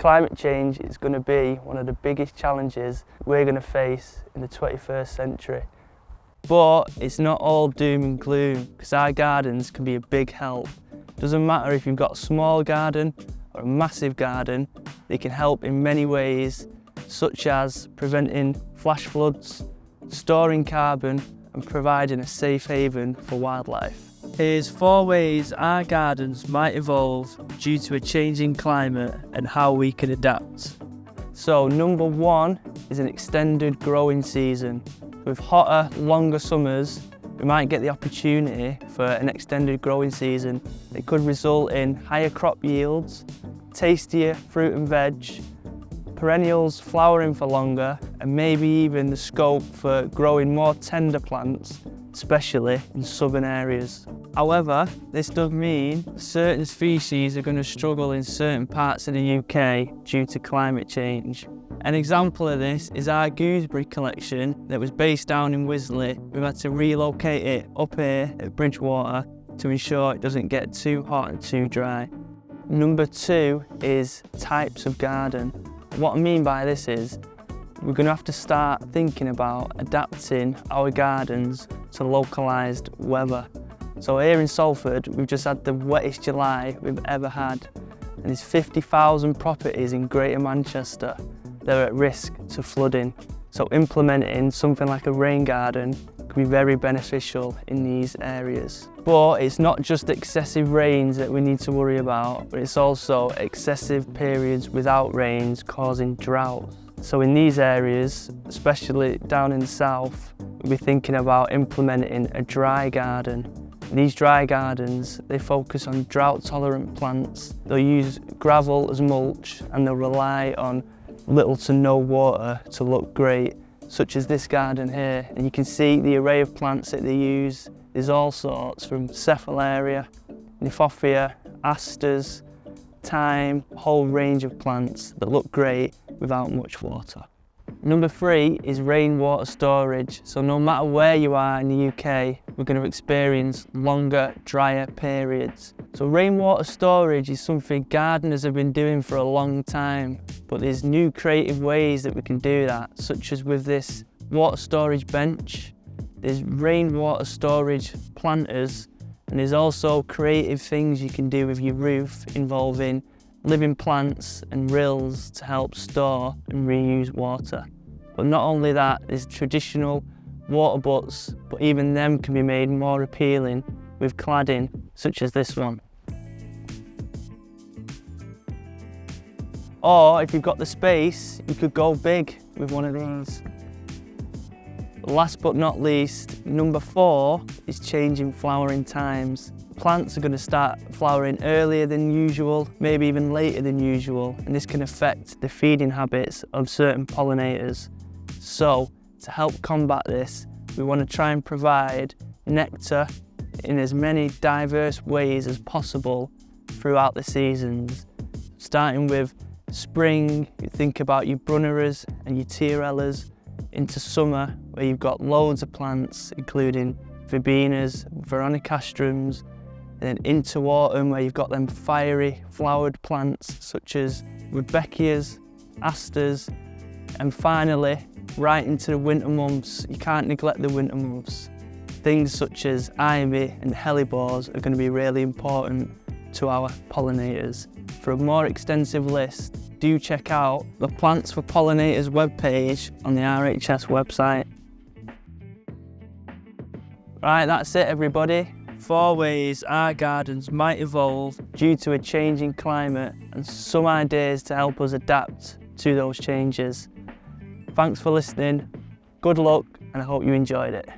climate change is going to be one of the biggest challenges we're going to face in the 21st century. But it's not all doom and gloom, because our gardens can be a big help. Doesn't matter if you've got a small garden or a massive garden, they can help in many ways, such as preventing flash floods, storing carbon and providing a safe haven for wildlife. Here's 4 ways our gardens might evolve due to a changing climate and how we can adapt. So number 1 is an extended growing season. With hotter, longer summers, we might get the opportunity for an extended growing season. It could result in higher crop yields, tastier fruit and veg, perennials flowering for longer, and maybe even the scope for growing more tender plants, especially in southern areas. However, this does mean certain species are going to struggle in certain parts of the UK due to climate change. An example of this is our gooseberry collection that was based down in Wisley. We've had to relocate it up here at Bridgewater to ensure it doesn't get too hot and too dry. Number 2 is types of garden. What I mean by this is we're going to have to start thinking about adapting our gardens to localised weather. So here in Salford, we've just had the wettest July we've ever had, and there's 50,000 properties in Greater Manchester that are at risk to flooding. So implementing something like a rain garden can be very beneficial in these areas. But it's not just excessive rains that we need to worry about, but it's also excessive periods without rains causing droughts. So in these areas, especially down in the south, we'll be thinking about implementing a dry garden. These dry gardens, they focus on drought-tolerant plants. They'll use gravel as mulch and they'll rely on little to no water to look great, such as this garden here. And you can see the array of plants that they use. There's all sorts from Cephalaria, Niphophia, asters, thyme, a whole range of plants that look great without much water. Number 3 is rainwater storage. So no matter where you are in the UK, we're going to experience longer, drier periods. So rainwater storage is something gardeners have been doing for a long time, but there's new creative ways that we can do that, such as with this water storage bench. There's rainwater storage planters, and there's also creative things you can do with your roof involving living plants and rills to help store and reuse water. But not only that, there's traditional water butts, but even them can be made more appealing with cladding such as this one. Or if you've got the space, you could go big with one of these. Last but not least, number 4 is changing flowering times. Plants are going to start flowering earlier than usual, maybe even later than usual, and this can affect the feeding habits of certain pollinators. So, to help combat this, we want to try and provide nectar in as many diverse ways as possible throughout the seasons. Starting with spring, you think about your brunneras and your tiarellas, into summer where you've got loads of plants including verbenas, veronicastrums, and then into autumn where you've got them fiery flowered plants such as rudbeckias, asters, and finally right into the winter months. You can't neglect the winter months. Things such as ivy and hellebores are going to be really important to our pollinators. For a more extensive list, do check out the Plants for Pollinators webpage on the RHS website. Right, that's it everybody. 4 ways our gardens might evolve due to a changing climate and some ideas to help us adapt to those changes. Thanks for listening, good luck, and I hope you enjoyed it.